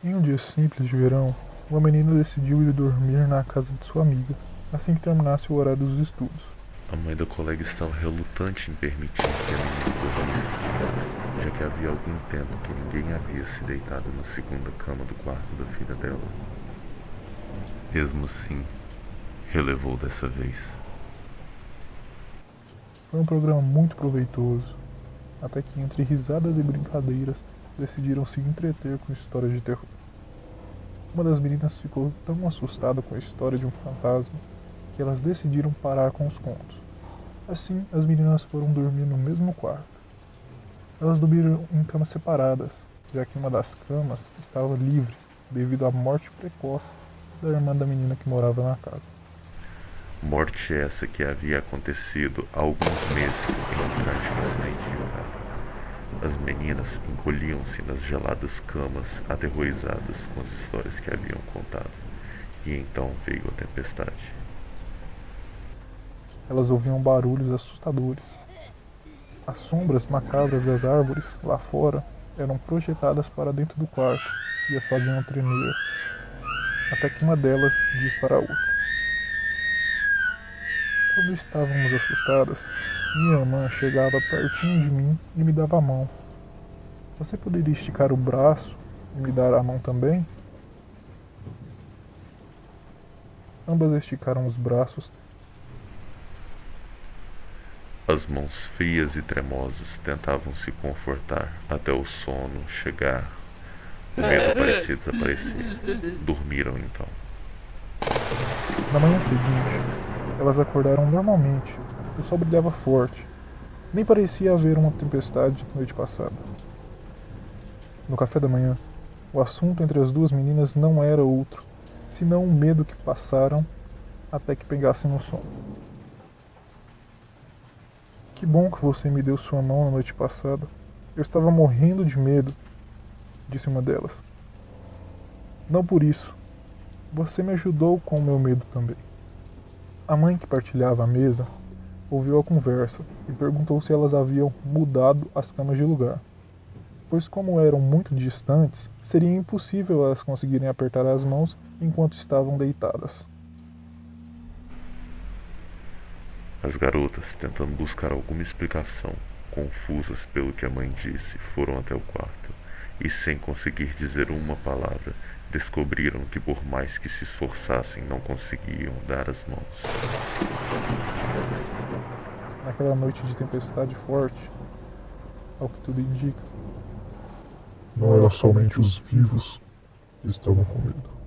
Em um dia simples de verão, uma menina decidiu ir dormir na casa de sua amiga, assim que terminasse o horário dos estudos. A mãe da colega estava relutante em permitir que a menina dormisse, já que havia algum tempo que ninguém havia se deitado na segunda cama do quarto da filha dela. Mesmo assim, relevou dessa vez. Foi um programa muito proveitoso, até que entre risadas e brincadeiras decidiram se entreter com histórias de terror. Uma das meninas ficou tão assustada com a história de um fantasma que elas decidiram parar com os contos. Assim, as meninas foram dormir no mesmo quarto. Elas dormiram em camas separadas, já que uma das camas estava livre devido à morte precoce da irmã da menina que morava na casa. Morte essa que havia acontecido há alguns meses em um trágico acidente de carro. As meninas encolhiam-se nas geladas camas, aterrorizadas com as histórias que haviam contado. E então veio a tempestade. Elas ouviam barulhos assustadores. As sombras macabras das árvores lá fora eram projetadas para dentro do quarto e as faziam tremer, até que uma delas disse para a outra: "Quando estávamos assustadas, minha irmã chegava pertinho de mim e me dava a mão. Você poderia esticar o braço e me dar a mão também?" Ambas esticaram os braços. As mãos frias e tremosas tentavam se confortar até o sono chegar. O medo parecia desaparecer. Dormiram então. Na manhã seguinte, elas acordaram normalmente. O sol brilhava forte. Nem parecia haver uma tempestade noite passada. No café da manhã, o assunto entre as duas meninas não era outro, senão o medo que passaram até que pegassem no sono. "Que bom que você me deu sua mão na noite passada. Eu estava morrendo de medo", disse uma delas. "Não por isso. Você me ajudou com o meu medo também." A mãe, que partilhava a mesa, ouviu a conversa e perguntou se elas haviam mudado as camas de lugar, pois como eram muito distantes, seria impossível elas conseguirem apertar as mãos enquanto estavam deitadas. As garotas, tentando buscar alguma explicação, confusas pelo que a mãe disse, foram até o quarto e, sem conseguir dizer uma palavra, descobriram que, por mais que se esforçassem, não conseguiam dar as mãos. Naquela noite de tempestade forte, ao que tudo indica, Não era somente os vivos que estavam com medo.